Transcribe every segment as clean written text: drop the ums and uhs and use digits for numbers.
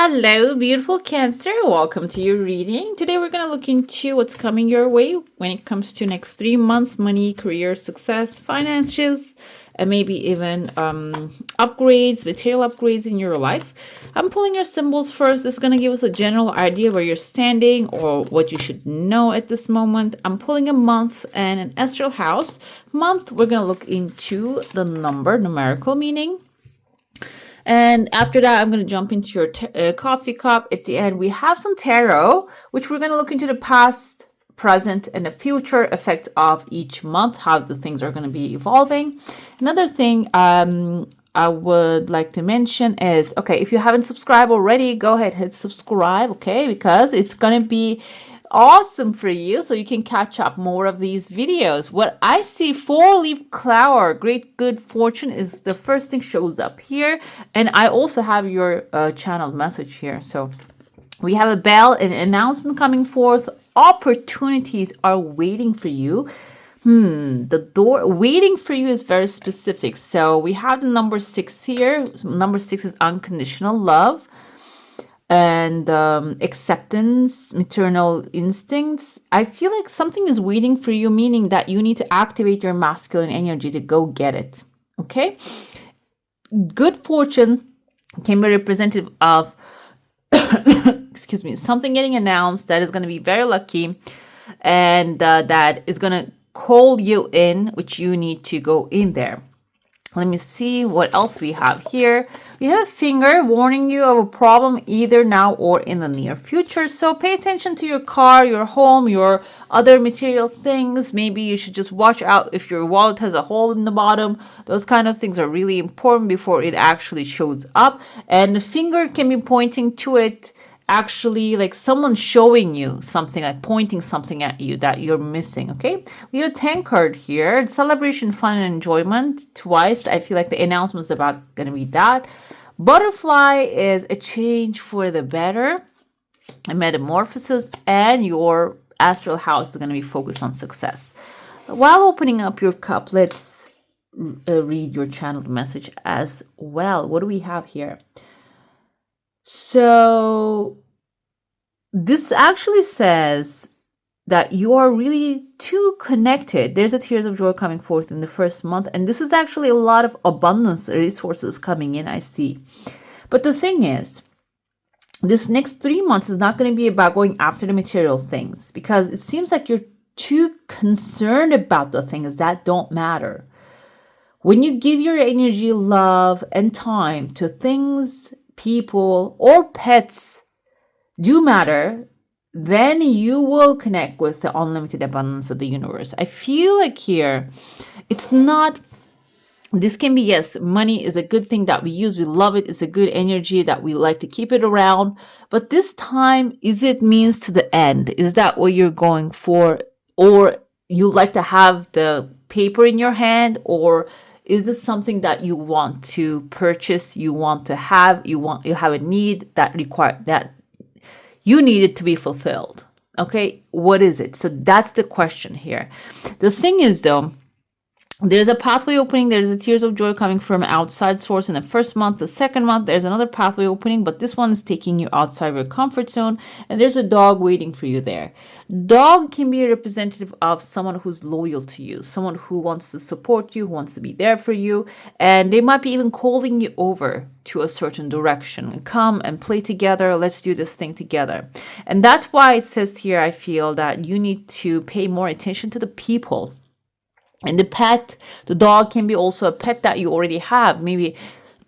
Hello, beautiful Cancer. Welcome to your reading. Today we're going to look into what's coming your way when it comes to next 3 months, money, career, success, finances, and maybe even upgrades, material upgrades in your life. I'm pulling your symbols first. This is going to give us a general idea where you're standing or what you should know at this moment. I'm pulling a month and an astral house. Month, we're going to look into the numerical meaning. And after that, I'm going to jump into your coffee cup. At the end, we have some tarot, which we're going to look into the past, present, and the future effects of each month, how the things are going to be evolving. Another thing I would like to mention is, okay, if you haven't subscribed already, go ahead, hit subscribe, okay, because it's going to be awesome for you so you can catch up more of these videos. What I see, 4-leaf clover, great good fortune is the first thing shows up here, and I also have your channel message here. So we have a bell, an announcement coming forth. Opportunities are waiting for you. The door waiting for you is very specific. So we have the number 6 here. Number 6 is unconditional love and acceptance, maternal instincts. I feel like something is waiting for you, meaning that you need to activate your masculine energy to go get it. Okay? Good fortune can be representative of excuse me, something getting announced that is going to be very lucky and that is going to call you in, which you need to go in there. Let me see what else we have here. We have a finger warning you of a problem either now or in the near future. So pay attention to your car, your home, your other material things. Maybe you should just watch out if your wallet has a hole in the bottom. Those kind of things are really important before it actually shows up. And the finger can be pointing to it, actually like someone showing you something, like pointing something at you that you're missing. Okay, we have a 10 card here. Celebration, fun, and enjoyment twice. I feel like the announcement is about gonna be that. Butterfly is a change for the better, a metamorphosis, and your astral house is going to be focused on success. While opening up your cup, let's read your channeled message as well. What do we have here? So this actually says that you are really too connected. There's a tears of joy coming forth in the first month. And this is actually a lot of abundance resources coming in, I see. But the thing is, this next 3 months is not going to be about going after the material things, because it seems like you're too concerned about the things that don't matter. When you give your energy, love, and time to things, people, or pets do matter, then you will connect with the unlimited abundance of the universe. I feel like here, it's not, this can be, yes, money is a good thing that we use. We love it. It's a good energy that we like to keep it around. But this time, is it means to the end? Is that what you're going for? Or you like to have the paper in your hand? Or is this something that you want to purchase? You want to have? You have a need that you need it to be fulfilled. Okay, what is it? So that's the question here. The thing is, though, there's a pathway opening. There's a tears of joy coming from outside source in the first month. The second month, there's another pathway opening, but this one is taking you outside your comfort zone. And there's a dog waiting for you there. Dog can be a representative of someone who's loyal to you, someone who wants to support you, who wants to be there for you. And they might be even calling you over to a certain direction. Come and play together. Let's do this thing together. And that's why it says here, I feel that you need to pay more attention to the people. And the pet, the dog can be also a pet that you already have. Maybe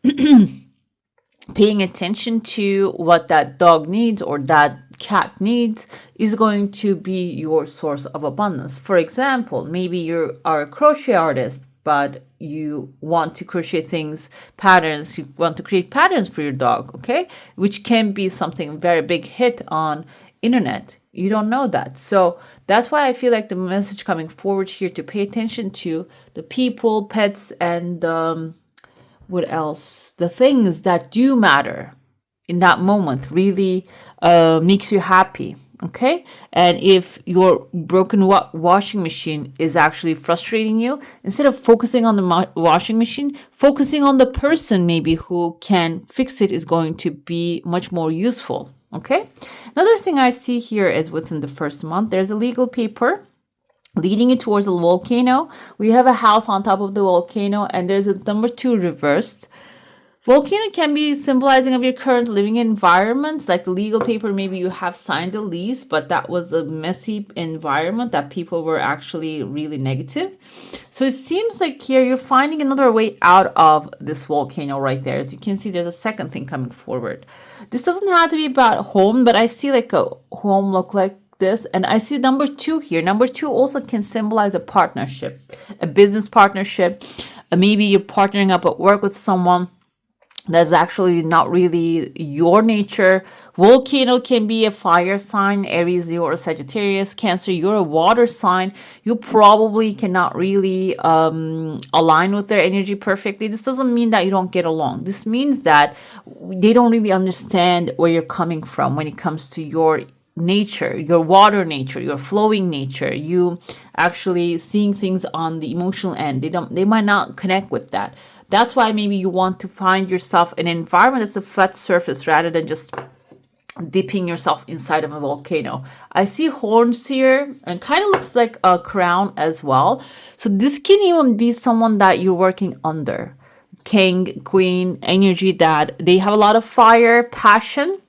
paying attention to what that dog needs or that cat needs is going to be your source of abundance. For example, maybe you are a crochet artist, but you want to crochet things, patterns, you want to create patterns for your dog, okay? Which can be something very big hit on internet. You don't know that. So that's why I feel like the message coming forward here to pay attention to the people, pets, and what else? The things that do matter in that moment really makes you happy. Okay. And if your broken washing machine is actually frustrating you, instead of focusing on the washing machine, focusing on the person maybe who can fix it is going to be much more useful. Okay. Another thing I see here is within the first month, there's a legal paper leading you towards a volcano. We have a house on top of the volcano, and there's a number 2 reversed. Volcano can be symbolizing of your current living environment, like the legal paper. Maybe you have signed a lease, but that was a messy environment that people were actually really negative. So it seems like here you're finding another way out of this volcano right there. As you can see, there's a second thing coming forward. This doesn't have to be about home, but I see like a home look like this, and I see number 2 here. Number 2 also can symbolize a partnership, a business partnership. Maybe you're partnering up at work with someone that's actually not really your nature. Volcano can be a fire sign, Aries, Leo, or Sagittarius. Cancer, you're a water sign. You probably cannot really align with their energy perfectly. This doesn't mean that you don't get along. This means that they don't really understand where you're coming from when it comes to your nature, your water nature, your flowing nature, you actually seeing things on the emotional end. They might not connect with that. That's why maybe you want to find yourself in an environment that's a flat surface rather than just dipping yourself inside of a volcano. I see horns here and kind of looks like a crown as well. So this can even be someone that you're working under. King, queen energy, that they have a lot of fire, passion,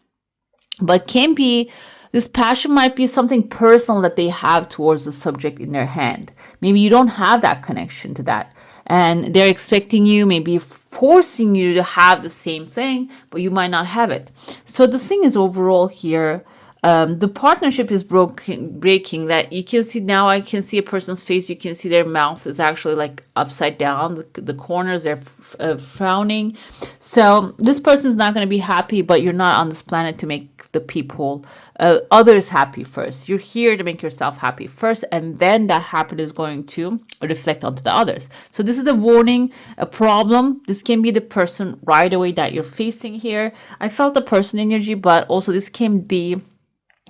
but can be this passion might be something personal that they have towards the subject in their hand. Maybe you don't have that connection to that. And they're expecting you, maybe forcing you to have the same thing, but you might not have it. So the thing is overall here, the partnership is breaking. That you can see now, I can see a person's face. You can see their mouth is actually like upside down. The corners, they're frowning. So this person's not going to be happy, but you're not on this planet to make the people, others happy first. You're here to make yourself happy first, and then that happiness is going to reflect onto the others. So this is a warning, a problem. This can be the person right away that you're facing here. I felt the person energy, but also this can be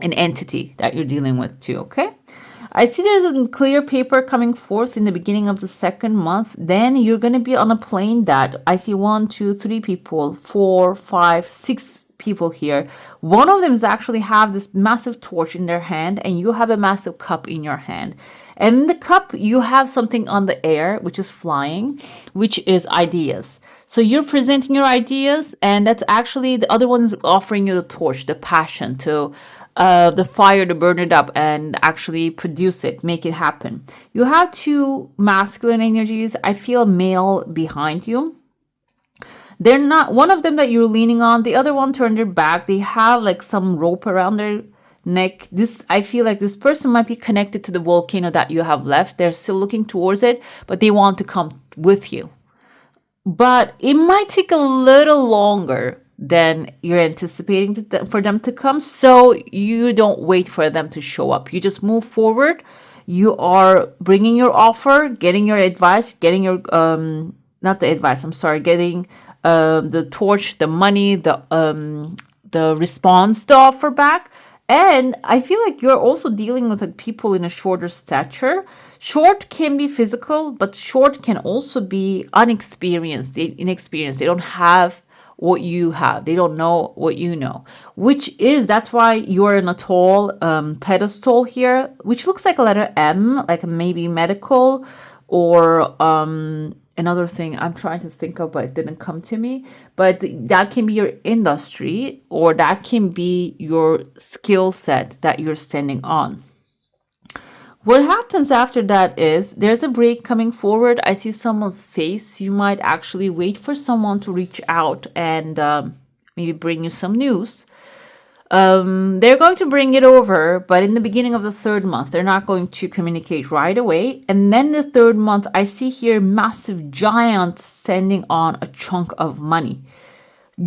an entity that you're dealing with too, okay? I see there's a clear paper coming forth in the beginning of the second month. Then you're going to be on a plane that I see 1, 2, 3 people, 4, 5, 6 people here. One of them is actually have this massive torch in their hand, and you have a massive cup in your hand. And in the cup, you have something on the air, which is flying, which is ideas. So you're presenting your ideas, and that's actually the other one is offering you the torch, the passion to the fire to burn it up and actually produce it, make it happen. You have 2 masculine energies. I feel male behind you. They're not, one of them that you're leaning on, the other one turned their back. They have like some rope around their neck. This, I feel like this person might be connected to the volcano that you have left. They're still looking towards it, but they want to come with you. But it might take a little longer than you're anticipating for them to come. So you don't wait for them to show up. You just move forward. You are bringing your offer, getting your advice, getting your, not the advice, I'm sorry, getting the torch, the money, the response, the offer back. And I feel like you're also dealing with like people in a shorter stature. Short can be physical, but short can also be inexperienced. They don't have what you have. They don't know what you know, that's why you're in a tall pedestal here, which looks like a letter M, like maybe medical or another thing I'm trying to think of, but it didn't come to me. But that can be your industry, or that can be your skill set that you're standing on. What happens after that is there's a break coming forward. I see someone's face. You might actually wait for someone to reach out and maybe bring you some news. They're going to bring it over, but in the beginning of the third month, they're not going to communicate right away. And then the third month, I see here massive giants standing on a chunk of money.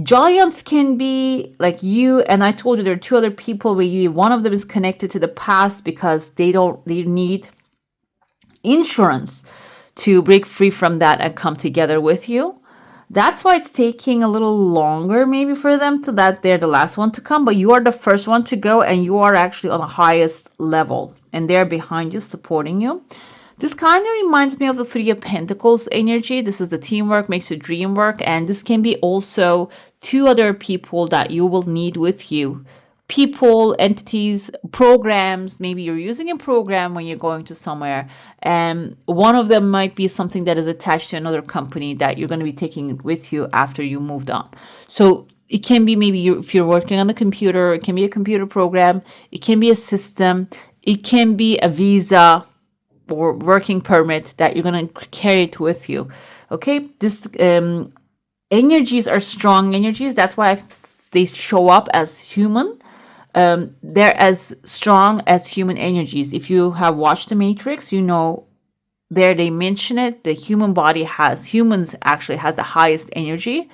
Giants can be like you, and I told you there are 2 other people where one of them is connected to the past because they need insurance to break free from that and come together with you. That's why it's taking a little longer maybe for them to that they're the last one to come, but you are the first one to go and you are actually on the highest level and they're behind you, supporting you. This kind of reminds me of the Three of Pentacles energy. This is the teamwork makes the dream work. And this can be also two other people that you will need with you. People, entities, programs. Maybe you're using a program when you're going to somewhere. And one of them might be something that is attached to another company that you're going to be taking with you after you moved on. So it can be maybe if you're working on the computer, it can be a computer program. It can be a system. It can be a visa or working permit that you're going to carry it with you. Okay, this energies are strong energies. That's why they show up as human. They're as strong as human energies. If you have watched The Matrix, you know there they mention it. The human body humans actually has the highest energy.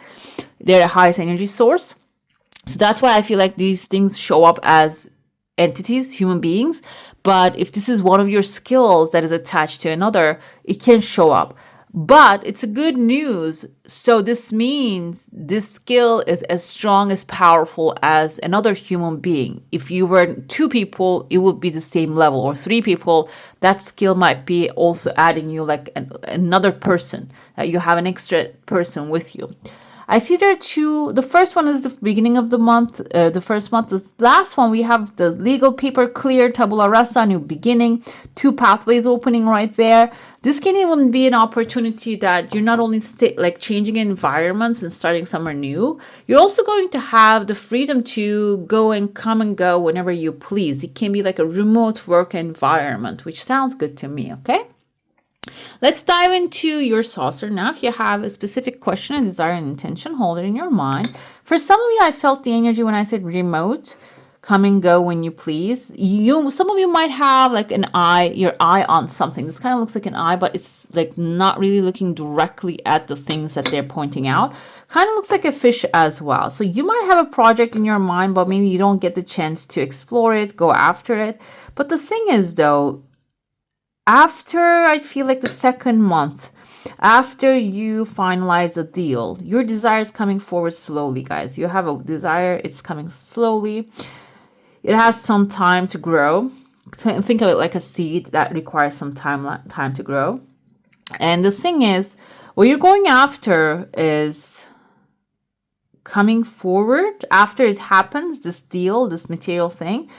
They're the highest energy source. So that's why I feel like these things show up as entities, human beings. But if this is one of your skills that is attached to another, it can show up. But it's a good news. So this means this skill is as strong, as powerful as another human being. If you were two people, it would be the same level, or three people, that skill might be also adding you like another person. You have an extra person with you. I see there are two. The first one is the beginning of the month, the first month. The last one, we have the legal paper clear, tabula rasa, new beginning, two pathways opening right there. This can even be an opportunity that you're not only changing environments and starting somewhere new, you're also going to have the freedom to go and come and go whenever you please. It can be like a remote work environment, which sounds good to me, okay? Let's dive into your saucer now. If you have a specific question, a desire, and intention, hold it in your mind. For some of you, I felt the energy when I said remote, come and go when you please. Some of you might have like your eye on something. This kind of looks like an eye, but it's like not really looking directly at the things that they're pointing out. Kind of looks like a fish as well. So you might have a project in your mind, but maybe you don't get the chance to explore it, go after it. But the thing is though, after I feel like the second month, after you finalize the deal, your desire is coming forward slowly, guys. You have a desire, it's coming slowly. It has some time to grow. Think of it like a seed that requires some time to grow. And the thing is, what you're going after is coming forward after it happens, this deal, this material thing.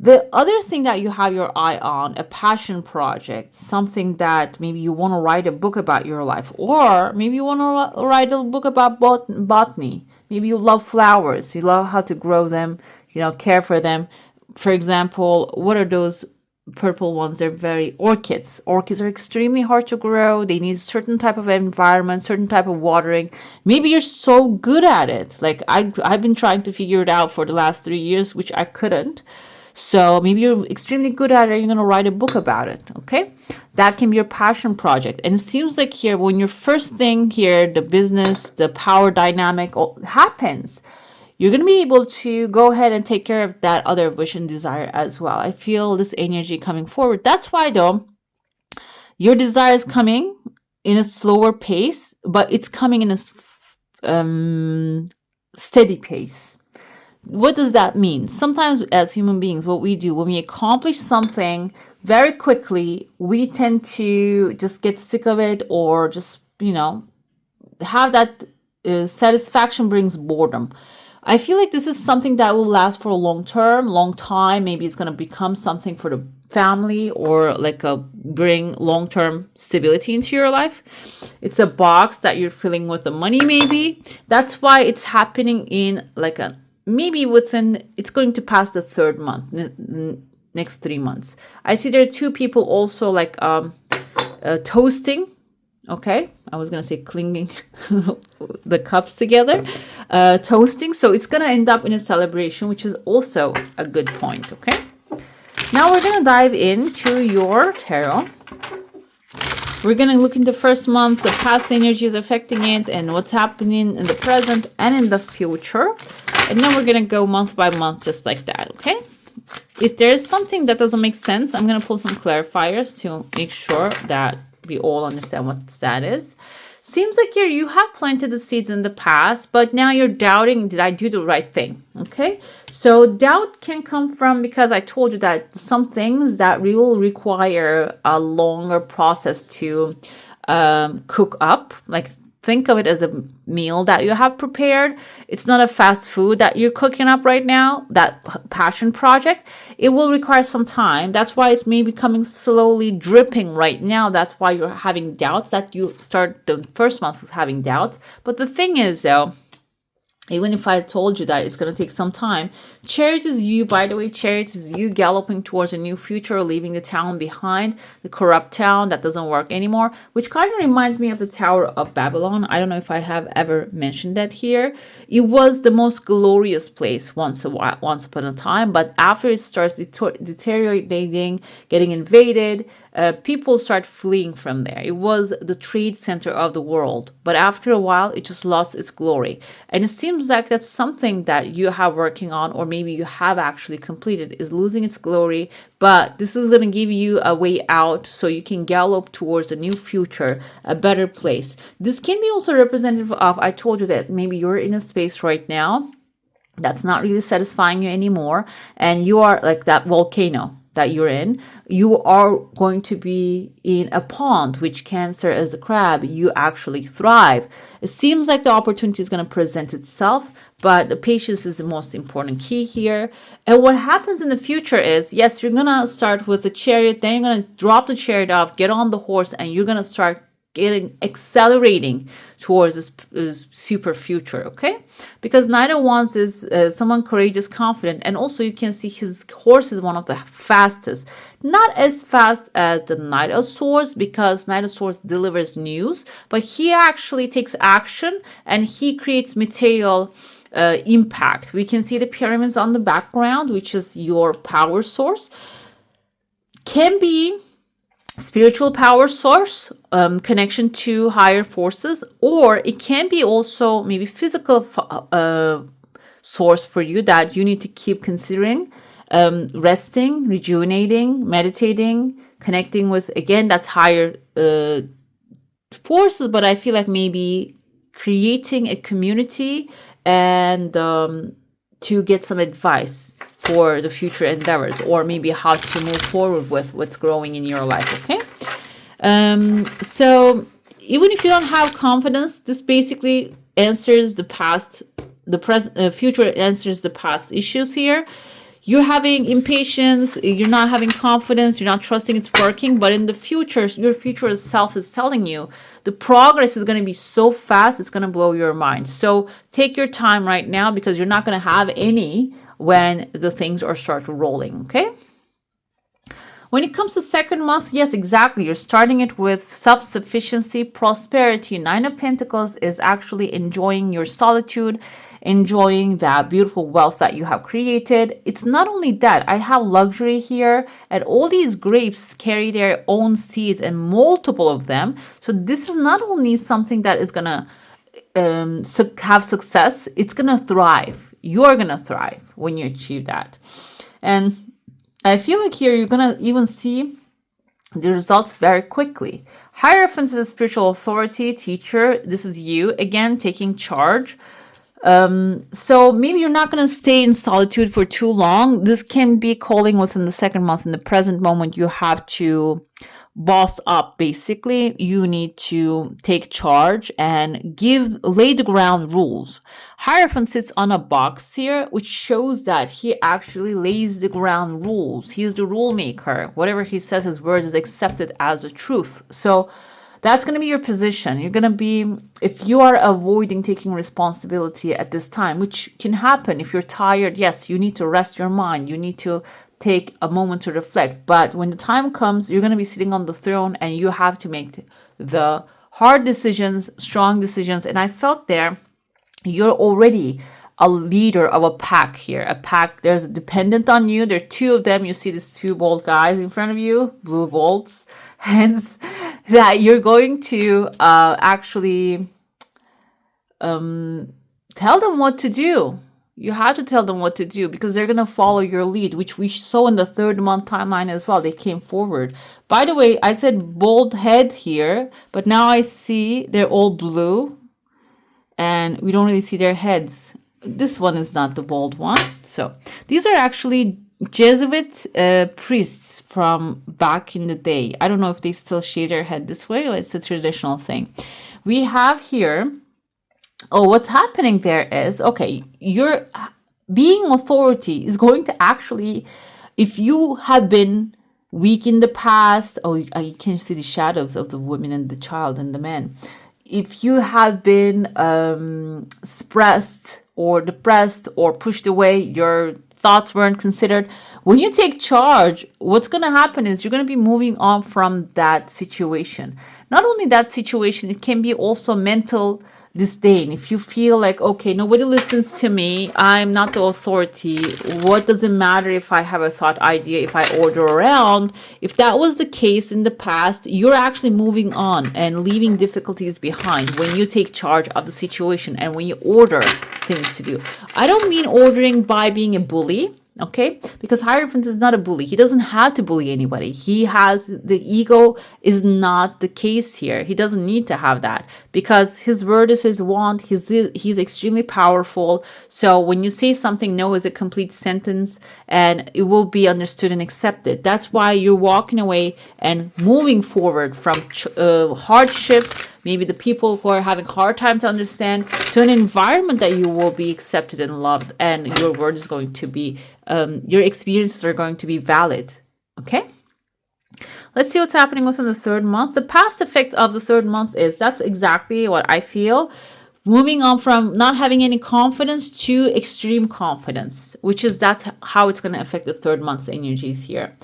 The other thing that you have your eye on, a passion project, something that maybe you want to write a book about your life, or maybe you want to write a book about botany. Maybe you love flowers. You love how to grow them, care for them. For example, what are those purple ones? They're very orchids. Orchids are extremely hard to grow. They need certain type of environment, certain type of watering. Maybe you're so good at it. Like I've been trying to figure it out for the last 3 years, which I couldn't. So maybe you're extremely good at it. You're going to write a book about it. Okay. That can be your passion project. And it seems like here, when your first thing here, the business, the power dynamic happens, you're going to be able to go ahead and take care of that other wish and desire as well. I feel this energy coming forward. That's why though, your desire is coming in a slower pace, but it's coming in a steady pace. What does that mean? Sometimes as human beings, what we do when we accomplish something very quickly, we tend to just get sick of it, or just, have that satisfaction brings boredom. I feel like this is something that will last for a long time. Maybe it's going to become something for the family, or bring long-term stability into your life. It's a box that you're filling with the money maybe. That's why it's happening in it's going to pass the third month, next 3 months. I see there are two people also toasting. Okay. I was going to say clinging the cups together, toasting. So it's going to end up in a celebration, which is also a good point. Okay. Now we're going to dive into your tarot. We're going to look in the first month, the past energies affecting it, and what's happening in the present and in the future. And then we're going to go month by month, just like that, okay? If there's something that doesn't make sense, I'm going to pull some clarifiers to make sure that we all understand what that is. seems like you have planted the seeds in the past, but now you're doubting, did I do the right thing? Okay, so doubt can come from, because I told you that some things that will require a longer process to cook up, like think of it as a meal that you have prepared. It's not a fast food that you're cooking up right now, that passion project. It will require some time. That's why it's maybe coming slowly dripping right now. That's why you're having doubts, that you start the first month with having doubts. But the thing is, though, even if I told you that it's going to take some time, Chariot is you, by the way, Chariot is you galloping towards a new future, leaving the town behind, the corrupt town that doesn't work anymore, which kind of reminds me of the Tower of Babylon. I don't know if I have ever mentioned that here. It was the most glorious place once upon a time, but after it starts deteriorating, getting invaded, people start fleeing from there. It was the trade center of the world, but after a while, it just lost its glory. And it seems like that's something that you have working on, or maybe you have actually completed, is losing its glory. But this is going to give you a way out so you can gallop towards a new future, a better place. This can be also representative of, I told you that maybe you're in a space right now that's not really satisfying you anymore, and you are like that volcano that you're in. You are going to be in a pond, which Cancer as a crab, you actually thrive. It seems like the opportunity is going to present itself, but the patience is the most important key here. And what happens in the future is, yes, you're going to start with the Chariot, then you're going to drop the Chariot off, get on the horse, and you're going to start accelerating towards this super future, okay? Because Knight of Wands is someone courageous, confident, and also you can see his horse is one of the fastest. Not as fast as the Knight of Swords, because Knight of Swords delivers news, but he actually takes action and he creates material impact. We can see the pyramids on the background, which is your power source. Can be spiritual power source, connection to higher forces, or it can be also maybe physical source for you that you need to keep considering, resting, rejuvenating, meditating, connecting with, again, that's higher forces, but I feel like maybe creating a community and to get some advice for the future endeavors, or maybe how to move forward with what's growing in your life, okay? So even if you don't have confidence, this basically answers the past, the present, future answers the past issues here. You're having impatience, you're not having confidence, you're not trusting it's working, but in the future, your future self is telling you the progress is going to be so fast, it's going to blow your mind. So take your time right now, because you're not going to have any when the things are start rolling, okay? When it comes to second month, yes, exactly. You're starting it with self-sufficiency, prosperity. Nine of Pentacles is actually enjoying your solitude, enjoying that beautiful wealth that you have created. It's not only that, I have luxury here, and all these grapes carry their own seeds, and multiple of them. So this is not only something that is going to have success, it's going to thrive. You're going to thrive when you achieve that. And I feel like here you're going to even see the results very quickly. Hierophant is a spiritual authority, teacher. This is you, again, taking charge. So maybe you're not going to stay in solitude for too long. This can be calling within the second month. In the present moment, you have to boss up. Basically, you need to take charge and lay the ground rules. Hierophant sits on a box here, which shows that he actually lays the ground rules. He is the rule maker. Whatever he says, his word is accepted as the truth. So that's going to be your position. You're going to be, if you are avoiding taking responsibility at this time, which can happen if you're tired, yes, you need to rest your mind. You need to take a moment to reflect. But when the time comes, you're going to be sitting on the throne and you have to make the hard decisions, strong decisions. And I felt there, you're already a leader of a pack here. A pack, there's a dependent on you. There are two of them. You see these two bold guys in front of you, blue bolts. Hence, that you're going to actually tell them what to do. You have to tell them what to do because they're going to follow your lead, which we saw in the 3rd month timeline as well. They came forward. By the way, I said bold head here, but now I see they're all blue and we don't really see their heads. This one is not the bold one. So these are actually Jesuit priests from back in the day. I don't know if they still shave their head this way or it's a traditional thing. We have here, what's happening there is, okay, you're being authority is going to actually, if you have been weak in the past, you can see the shadows of the women and the child and the men. If you have been suppressed or depressed or pushed away, your thoughts weren't considered. When you take charge, what's going to happen is you're going to be moving on from that situation. Not only that situation, it can be also mental disdain. If you feel like, okay, nobody listens to me, I'm not the authority, what does it matter if I have a thought idea, if I order around? If that was the case in the past, you're actually moving on and leaving difficulties behind when you take charge of the situation and when you order things to do. I don't mean ordering by being a bully. Okay, because Hierophant is not a bully. He doesn't have to bully anybody. He has the ego is not the case here. He doesn't need to have that because his word is his wand. He's extremely powerful. So when you say something, no is a complete sentence and it will be understood and accepted. That's why you're walking away and moving forward from hardship, maybe the people who are having hard time to understand, to an environment that you will be accepted and loved, and your word is going to be, your experiences are going to be valid. Okay? Let's see what's happening within the 3rd month. The past effect of the 3rd month is, that's exactly what I feel. Moving on from not having any confidence to extreme confidence, that's how it's going to affect the 3rd month's energies here.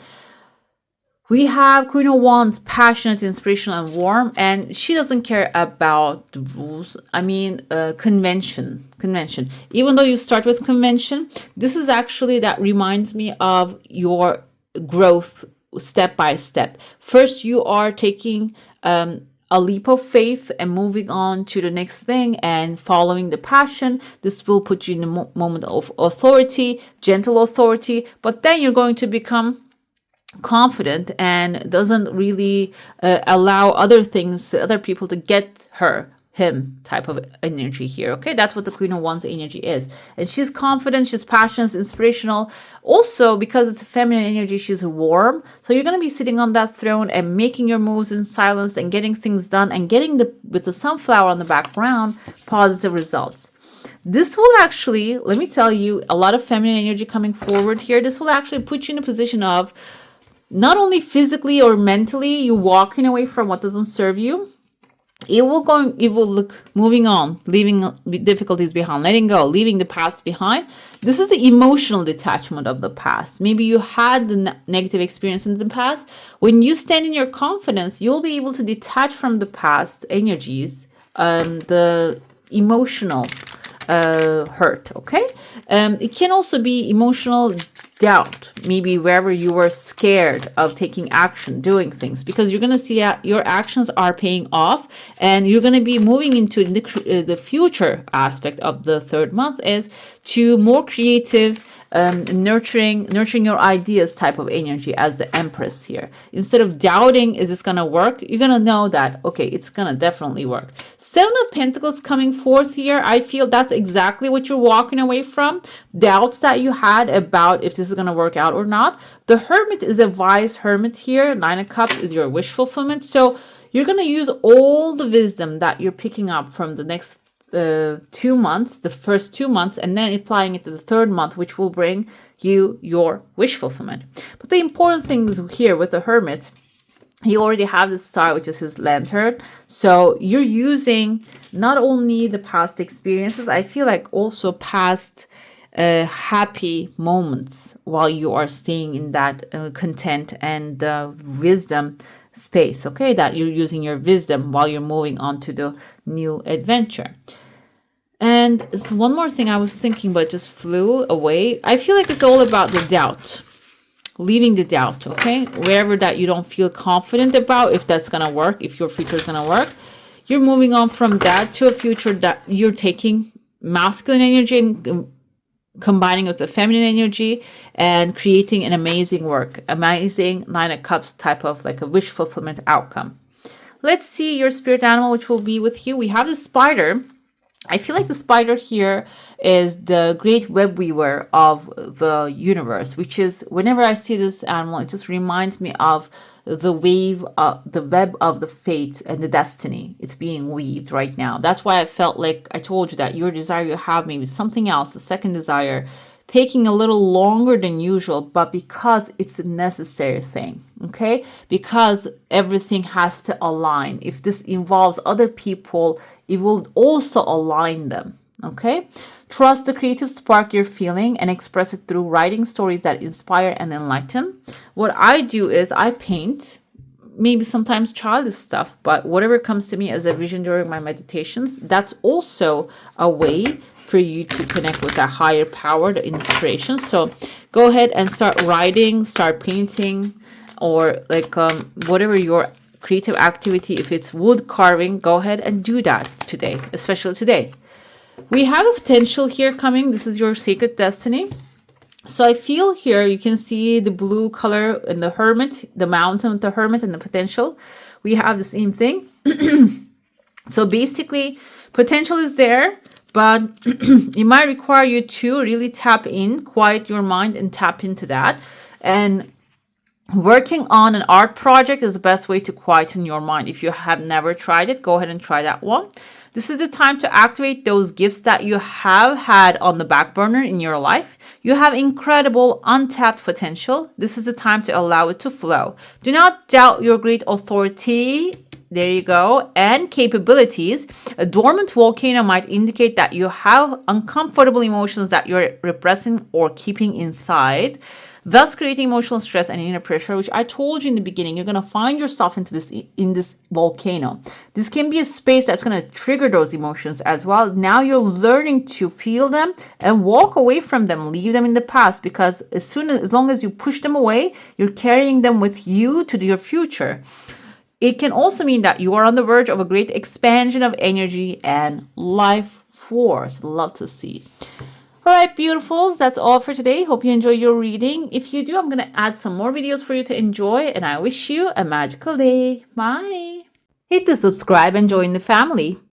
We have Queen of Wands, passionate, inspirational, and warm, and she doesn't care about the rules. I mean, convention. Even though you start with convention, this is actually, that reminds me of your growth step by step. First, you are taking a leap of faith and moving on to the next thing and following the passion. This will put you in a moment of authority, gentle authority, but then you're going to become confident and doesn't really allow other people to get him type of energy here. Okay, that's what the Queen of Wands energy is. And she's confident, she's passionate, inspirational. Also, because it's a feminine energy, she's warm. So you're going to be sitting on that throne and making your moves in silence and getting things done and getting with the sunflower on the background, positive results. This will actually, let me tell you, a lot of feminine energy coming forward here. This will actually put you in a position of not only physically or mentally, you walking away from what doesn't serve you. It will look moving on, leaving difficulties behind, letting go, leaving the past behind. This is the emotional detachment of the past. Maybe you had the negative experience in the past. When you stand in your confidence, you'll be able to detach from the past energies, the emotional hurt. Okay, it can also be emotional doubt, maybe wherever you were scared of taking action, doing things, because you're going to see your actions are paying off and you're going to be moving into the future aspect of the 3rd month is to more creative, nurturing your ideas type of energy as the Empress here. Instead of doubting, is this going to work? You're going to know that, okay, it's going to definitely work. 7 of Pentacles coming forth here. I feel that's exactly what you're walking away from. Doubts that you had about if this is going to work out or not. The Hermit is a wise hermit here. 9 of Cups is your wish fulfillment. So you're going to use all the wisdom that you're picking up from the next 2 months, the first 2 months, and then applying it to the 3rd month, which will bring you your wish fulfillment. But the important thing is here with the Hermit, he already have the star, which is his lantern. So you're using not only the past experiences, I feel like also past happy moments while you are staying in that content and wisdom space. Okay, that you're using your wisdom while you're moving on to the new adventure. And one more thing I was thinking but just flew away. I feel like it's all about the doubt, leaving the doubt. Okay, wherever that you don't feel confident about if that's gonna work, if your future is gonna work, you're moving on from that to a future that you're taking masculine energy and combining with the feminine energy and creating an amazing work, amazing Nine of Cups type of like a wish fulfillment outcome. Let's see your spirit animal, which will be with you. We have the spider. I feel like the spider here is the great web weaver of the universe, which is whenever I see this animal, it just reminds me of the the web of the fate and the destiny. It's being weaved right now. That's why I felt like I told you that your desire you have maybe something else, the second desire, taking a little longer than usual, but because it's a necessary thing, okay? Because everything has to align. If this involves other people, it will also align them, okay? Trust the creative spark you're feeling and express it through writing stories that inspire and enlighten. What I do is I paint, maybe sometimes childish stuff, but whatever comes to me as a vision during my meditations, that's also a way for you to connect with that higher power, the inspiration. So go ahead and start writing, start painting, or like whatever your creative activity. If it's wood carving, go ahead and do that today, especially today. We have a potential here coming. This is your sacred destiny. So I feel here you can see the blue color in the hermit, the mountain with the hermit and the potential. We have the same thing. So basically, potential is there, but it might require you to really tap in, quiet your mind and tap into that. And working on an art project is the best way to quieten your mind. If you have never tried it, go ahead and try that one. This is the time to activate those gifts that you have had on the back burner in your life. You have incredible untapped potential. This is the time to allow it to flow. Do not doubt your great authority. There you go. And capabilities. A dormant volcano might indicate that you have uncomfortable emotions that you're repressing or keeping inside, thus creating emotional stress and inner pressure, which I told you in the beginning. You're going to find yourself in this volcano. This can be a space that's going to trigger those emotions as well. Now you're learning to feel them and walk away from them, leave them in the past, because as long as you push them away, you're carrying them with you to your future. It can also mean that you are on the verge of a great expansion of energy and life force. Love to see. All right, beautifuls, that's all for today. Hope you enjoy your reading. If you do, I'm going to add some more videos for you to enjoy, and I wish you a magical day. Bye. Hit the subscribe and join the family.